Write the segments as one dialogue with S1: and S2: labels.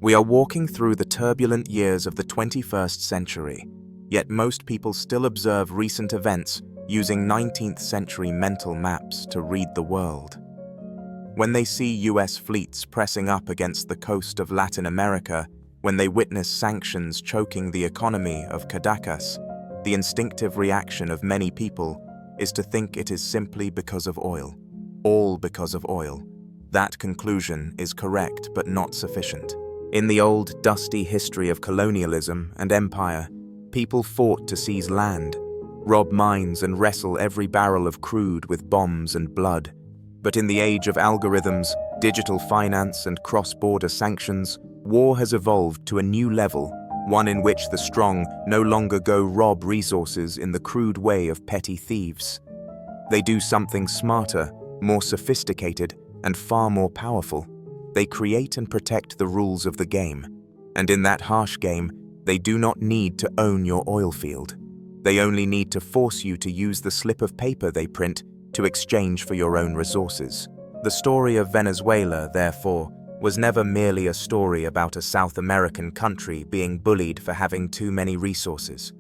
S1: We are walking through the turbulent years of the 21st century, yet most people still observe recent events using 19th century mental maps to read the world. When they see US fleets pressing up against the coast of Latin America, when they witness sanctions choking the economy of Caracas, the instinctive reaction of many people is to think it is simply because of oil. All because of oil. That conclusion is correct but not sufficient. In the old, dusty history of colonialism and empire, people fought to seize land, rob mines and wrestle every barrel of crude with bombs and blood. But in the age of algorithms, digital finance and cross-border sanctions, war has evolved to a new level, one in which the strong no longer go rob resources in the crude way of petty thieves. They do something smarter, more sophisticated, and far more powerful. They create and protect the rules of the game. And in that harsh game, they do not need to own your oil field. They only need to force you to use the slip of paper they print to exchange for your own resources. The story of Venezuela, therefore, was never merely a story about a South American country being bullied for having too many resources.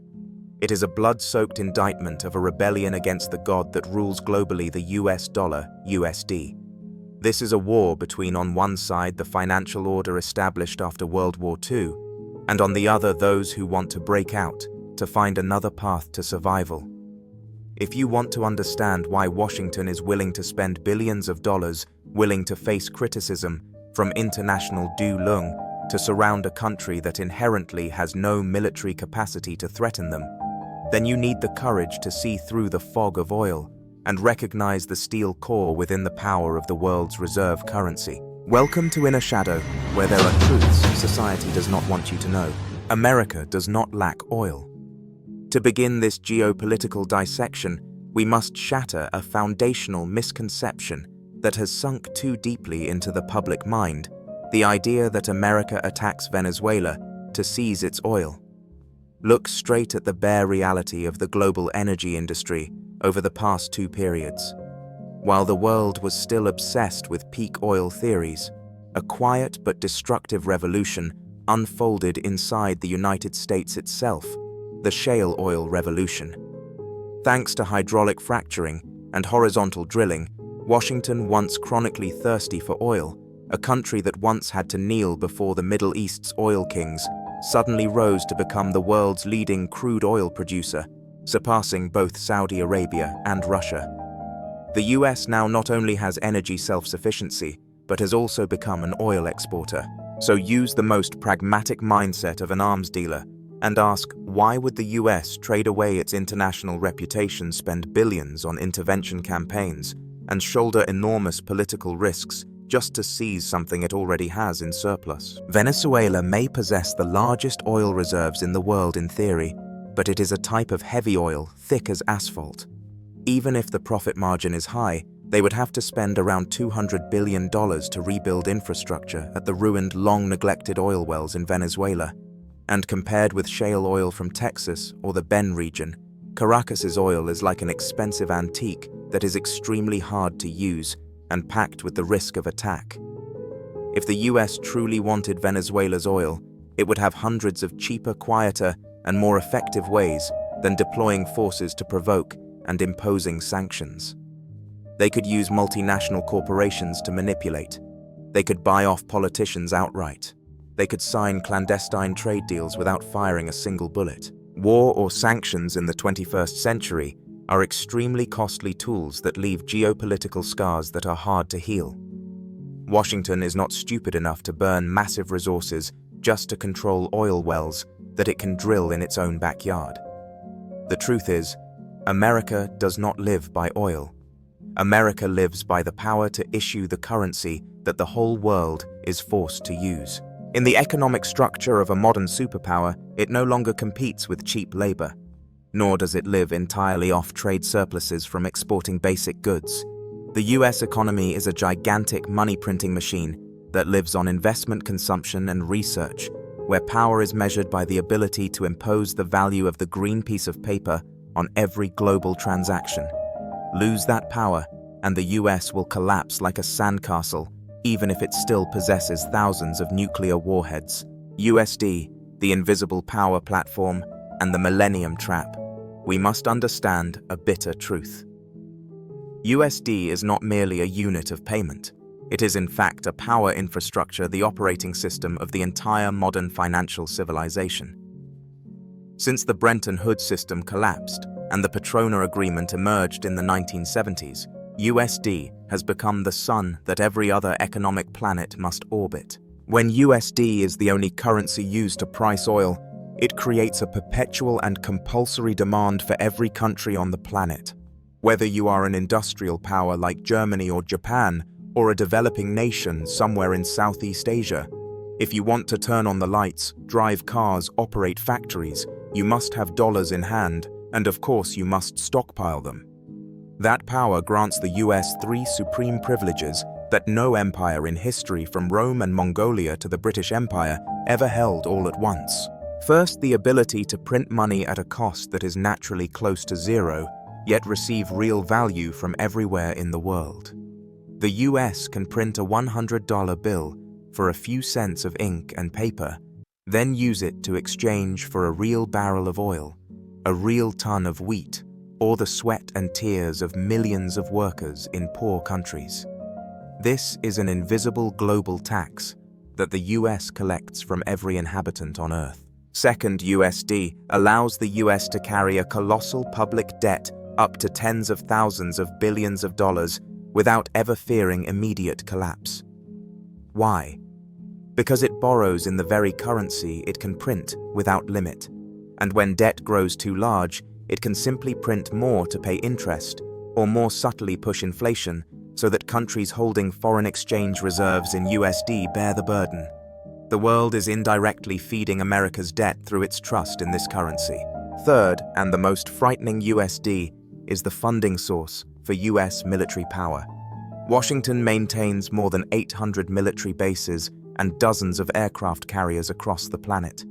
S1: It is a blood-soaked indictment of a rebellion against the god that rules globally, the US dollar, USD. This is a war between, on one side, the financial order established after World War II, and on the other, those who want to break out, to find another path to survival. If you want to understand why Washington is willing to spend billions of dollars, willing to face criticism from international du lung to surround a country that inherently has no military capacity to threaten them, then you need the courage to see through the fog of oil and recognize the steel core within the power of the world's reserve currency. Welcome to Inner Shadow, where there are truths society does not want you to know. America does not lack oil. To begin this geopolitical dissection, we must shatter a foundational misconception that has sunk too deeply into the public mind, the idea that America attacks Venezuela to seize its oil. Look straight at the bare reality of the global energy industry over the past two periods. While the world was still obsessed with peak oil theories, a quiet but destructive revolution unfolded inside the United States itself, the shale oil revolution. Thanks to hydraulic fracturing and horizontal drilling, Washington, once chronically thirsty for oil, a country that once had to kneel before the Middle East's oil kings, suddenly rose to become the world's leading crude oil producer, surpassing both Saudi Arabia and Russia. The US now not only has energy self-sufficiency, but has also become an oil exporter. So use the most pragmatic mindset of an arms dealer and ask, why would the US trade away its international reputation, spend billions on intervention campaigns, and shoulder enormous political risks just to seize something it already has in surplus? Venezuela may possess the largest oil reserves in the world in theory, but it is a type of heavy oil thick as asphalt. Even if the profit margin is high, they would have to spend around $200 billion to rebuild infrastructure at the ruined, long-neglected oil wells in Venezuela. And compared with shale oil from Texas or the Ben region, Caracas's oil is like an expensive antique that is extremely hard to use and packed with the risk of attack. If the US truly wanted Venezuela's oil, it would have hundreds of cheaper, quieter, and more effective ways than deploying forces to provoke and imposing sanctions. They could use multinational corporations to manipulate. They could buy off politicians outright. They could sign clandestine trade deals without firing a single bullet. War or sanctions in the 21st century are extremely costly tools that leave geopolitical scars that are hard to heal. Washington is not stupid enough to burn massive resources just to control oil wells that it can drill in its own backyard. The truth is, America does not live by oil. America lives by the power to issue the currency that the whole world is forced to use. In the economic structure of a modern superpower, it no longer competes with cheap labor, nor does it live entirely off trade surpluses from exporting basic goods. The US economy is a gigantic money-printing machine that lives on investment, consumption, and research, where power is measured by the ability to impose the value of the green piece of paper on every global transaction. Lose that power, and the US will collapse like a sandcastle even if it still possesses thousands of nuclear warheads. USD, the invisible power platform, and the Millennium Trap. We must understand a bitter truth. USD is not merely a unit of payment. It is in fact a power infrastructure, the operating system of the entire modern financial civilization. Since the Bretton Woods system collapsed and the Petrodollar agreement emerged in the 1970s, USD has become the sun that every other economic planet must orbit. When USD is the only currency used to price oil, it creates a perpetual and compulsory demand for every country on the planet. Whether you are an industrial power like Germany or Japan, or a developing nation somewhere in Southeast Asia, if you want to turn on the lights, drive cars, operate factories, you must have dollars in hand, and of course you must stockpile them. That power grants the US three supreme privileges that no empire in history from Rome and Mongolia to the British Empire ever held all at once. First, the ability to print money at a cost that is naturally close to zero, yet receive real value from everywhere in the world. The US can print a $100 bill for a few cents of ink and paper, then use it to exchange for a real barrel of oil, a real ton of wheat, or the sweat and tears of millions of workers in poor countries. This is an invisible global tax that the US collects from every inhabitant on Earth. Second, USD allows the US to carry a colossal public debt up to tens of thousands of billions of dollars without ever fearing immediate collapse. Why? Because it borrows in the very currency it can print without limit, and when debt grows too large, it can simply print more to pay interest, or more subtly push inflation, so that countries holding foreign exchange reserves in USD bear the burden. The world is indirectly feeding America's debt through its trust in this currency. Third, and the most frightening, USD is the funding source for US military power. Washington maintains more than 800 military bases and dozens of aircraft carriers across the planet.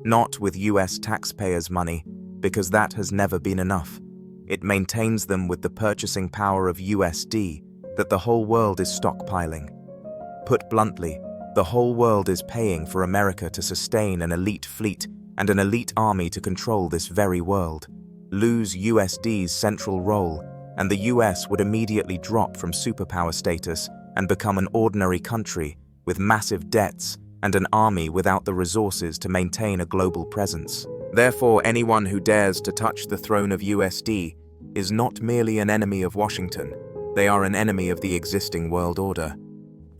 S1: Not with US taxpayers' money, because that has never been enough. It maintains them with the purchasing power of USD that the whole world is stockpiling. Put bluntly, the whole world is paying for America to sustain an elite fleet and an elite army to control this very world. Lose USD's central role, and the US would immediately drop from superpower status and become an ordinary country with massive debts and an army without the resources to maintain a global presence. Therefore, anyone who dares to touch the throne of USD is not merely an enemy of Washington, they are an enemy of the existing world order.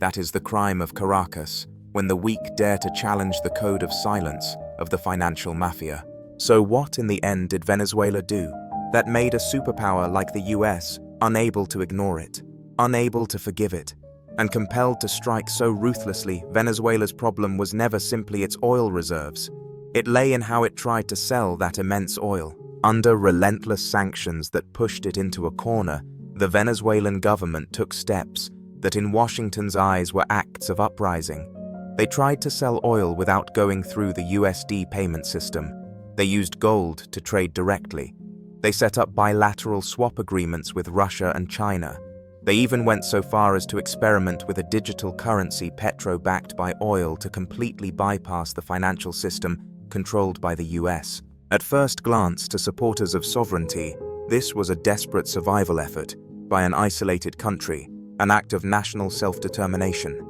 S1: That is the crime of Caracas, when the weak dare to challenge the code of silence of the financial mafia. So what in the end did Venezuela do that made a superpower like the US unable to ignore it, unable to forgive it, and compelled to strike so ruthlessly? Venezuela's problem was never simply its oil reserves. It lay in how it tried to sell that immense oil. Under relentless sanctions that pushed it into a corner, the Venezuelan government took steps that in Washington's eyes were acts of uprising. They tried to sell oil without going through the USD payment system. They used gold to trade directly. They set up bilateral swap agreements with Russia and China. They even went so far as to experiment with a digital currency, petro backed by oil, to completely bypass the financial system controlled by the US. At first glance, to supporters of sovereignty, this was a desperate survival effort by an isolated country, an act of national self-determination.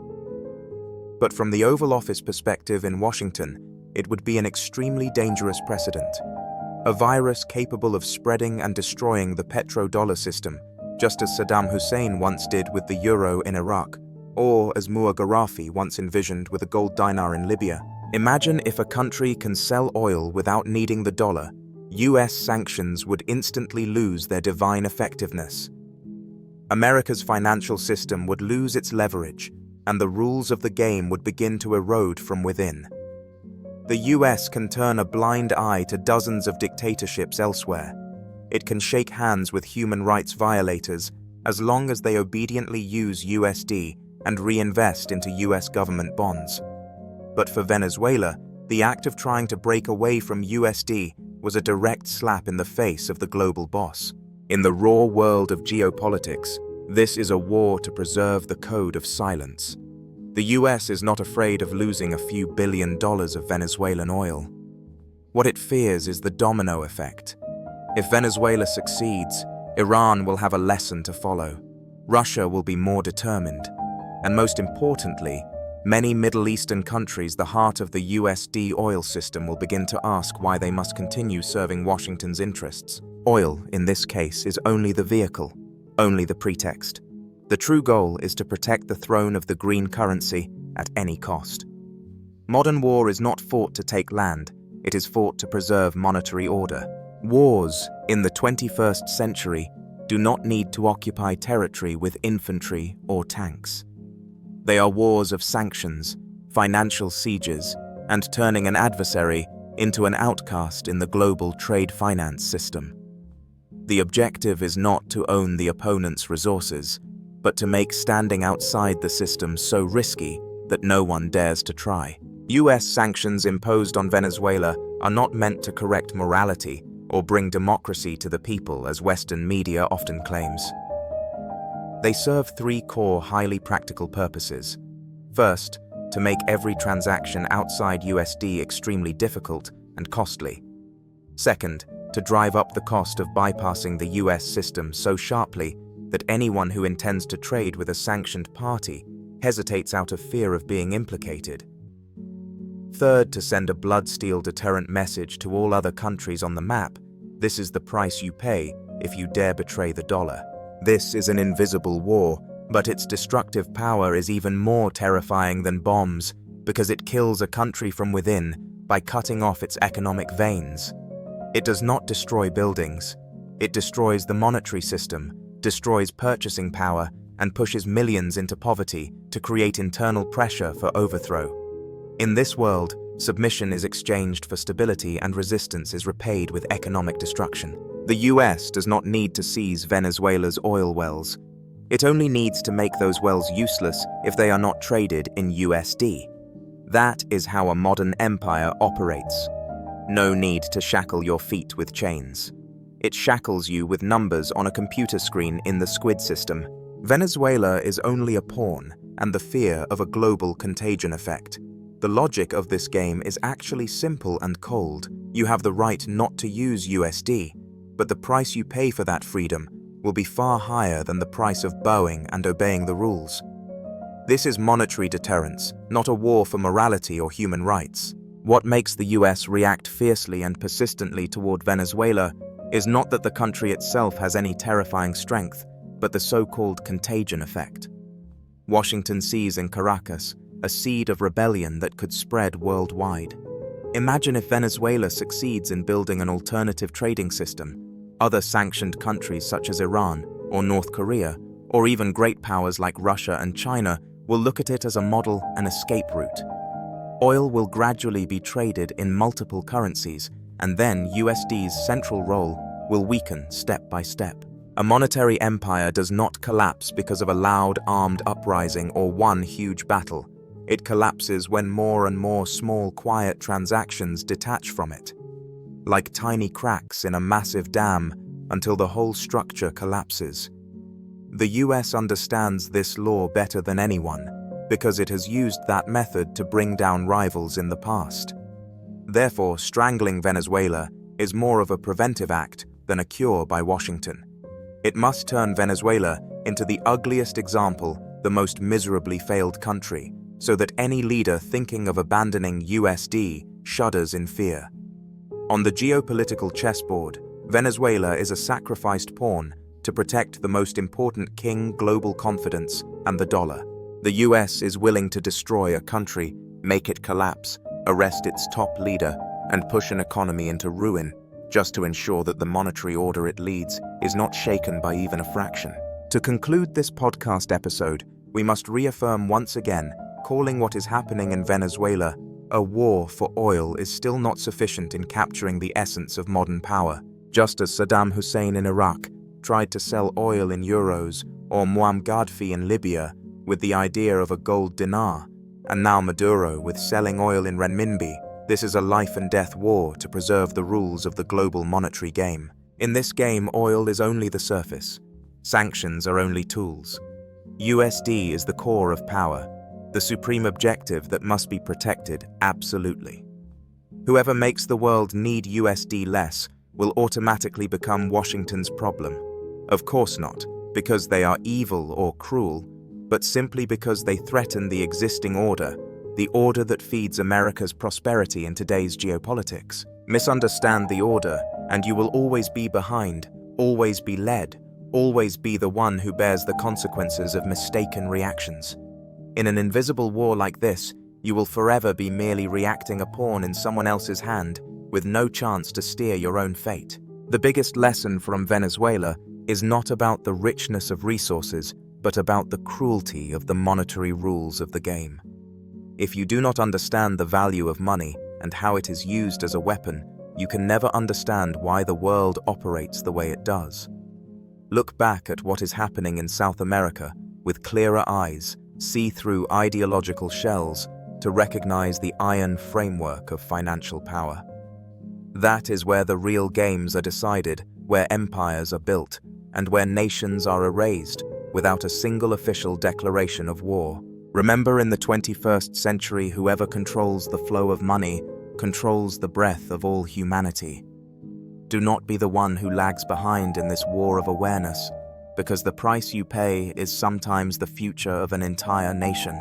S1: But from the Oval Office perspective in Washington, it would be an extremely dangerous precedent. A virus capable of spreading and destroying the petrodollar system, just as Saddam Hussein once did with the euro in Iraq, or as Muammar Gaddafi once envisioned with the gold dinar in Libya. Imagine if a country can sell oil without needing the dollar. US sanctions would instantly lose their divine effectiveness. America's financial system would lose its leverage, and the rules of the game would begin to erode from within. The US can turn a blind eye to dozens of dictatorships elsewhere. It can shake hands with human rights violators as long as they obediently use USD and reinvest into US government bonds. But for Venezuela, the act of trying to break away from USD was a direct slap in the face of the global boss. In the raw world of geopolitics, this is a war to preserve the code of silence. The US is not afraid of losing a few $1 billion of Venezuelan oil. What it fears is the domino effect. If Venezuela succeeds, Iran will have a lesson to follow. Russia will be more determined. And most importantly, many Middle Eastern countries, the heart of the USD oil system, will begin to ask why they must continue serving Washington's interests. Oil, in this case, is only the vehicle, only the pretext. The true goal is to protect the throne of the green currency at any cost. Modern war is not fought to take land, it is fought to preserve monetary order. Wars in the 21st century do not need to occupy territory with infantry or tanks. They are wars of sanctions, financial sieges, and turning an adversary into an outcast in the global trade finance system. The objective is not to own the opponent's resources, but to make standing outside the system so risky that no one dares to try. US sanctions imposed on Venezuela are not meant to correct morality or bring democracy to the people, as Western media often claims. They serve three core, highly practical purposes. First, to make every transaction outside USD extremely difficult and costly. Second, to drive up the cost of bypassing the US system so sharply that anyone who intends to trade with a sanctioned party hesitates out of fear of being implicated. Third, to send a blood-steel deterrent message to all other countries on the map: this is the price you pay if you dare betray the dollar. This is an invisible war, but its destructive power is even more terrifying than bombs because it kills a country from within by cutting off its economic veins. It does not destroy buildings. It destroys the monetary system, destroys purchasing power, and pushes millions into poverty to create internal pressure for overthrow. In this world, submission is exchanged for stability and resistance is repaid with economic destruction. The US does not need to seize Venezuela's oil wells. It only needs to make those wells useless if they are not traded in USD. That is how a modern empire operates. No need to shackle your feet with chains. It shackles you with numbers on a computer screen in the squid system. Venezuela is only a pawn and the fear of a global contagion effect. The logic of this game is actually simple and cold. You have the right not to use USD, but the price you pay for that freedom will be far higher than the price of bowing and obeying the rules. This is monetary deterrence, not a war for morality or human rights. What makes the US react fiercely and persistently toward Venezuela is not that the country itself has any terrifying strength, but the so-called contagion effect. Washington sees in Caracas a seed of rebellion that could spread worldwide. Imagine if Venezuela succeeds in building an alternative trading system. Other sanctioned countries such as Iran or North Korea, or even great powers like Russia and China, will look at it as a model and escape route. Oil will gradually be traded in multiple currencies, and then USD's central role will weaken step by step. A monetary empire does not collapse because of a loud armed uprising or one huge battle. It collapses when more and more small, quiet transactions detach from it, like tiny cracks in a massive dam, until the whole structure collapses. The US understands this law better than anyone because it has used that method to bring down rivals in the past. Therefore, strangling Venezuela is more of a preventive act than a cure by Washington. It must turn Venezuela into the ugliest example, the most miserably failed country, so that any leader thinking of abandoning USD shudders in fear. On the geopolitical chessboard, Venezuela is a sacrificed pawn to protect the most important king, global confidence, and the dollar. The US is willing to destroy a country, make it collapse, arrest its top leader, and push an economy into ruin, just to ensure that the monetary order it leads is not shaken by even a fraction. To conclude this podcast episode, we must reaffirm once again, calling what is happening in Venezuela a war for oil is still not sufficient in capturing the essence of modern power. Just as Saddam Hussein in Iraq tried to sell oil in euros, or Muammar Gaddafi in Libya with the idea of a gold dinar, and now Maduro with selling oil in renminbi, this is a life and death war to preserve the rules of the global monetary game. In this game, oil is only the surface. Sanctions are only tools. USD is the core of power. the supreme objective that must be protected absolutely. Whoever makes the world need USD less will automatically become Washington's problem. Of course not, because they are evil or cruel, but simply because they threaten the existing order, the order that feeds America's prosperity in today's geopolitics. Misunderstand the order, and you will always be behind, always be led, always be the one who bears the consequences of mistaken reactions. In an invisible war like this, you will forever be merely reacting a pawn in someone else's hand, with no chance to steer your own fate. The biggest lesson from Venezuela is not about the richness of resources, but about the cruelty of the monetary rules of the game. If you do not understand the value of money and how it is used as a weapon, you can never understand why the world operates the way it does. Look back at what is happening in South America with clearer eyes, see through ideological shells to recognize the iron framework of financial power. That is where the real games are decided, where empires are built, and where nations are erased without a single official declaration of war. Remember, in the 21st century, whoever controls the flow of money controls the breath of all humanity. Do not be the one who lags behind in this war of awareness, because the price you pay is sometimes the future of an entire nation.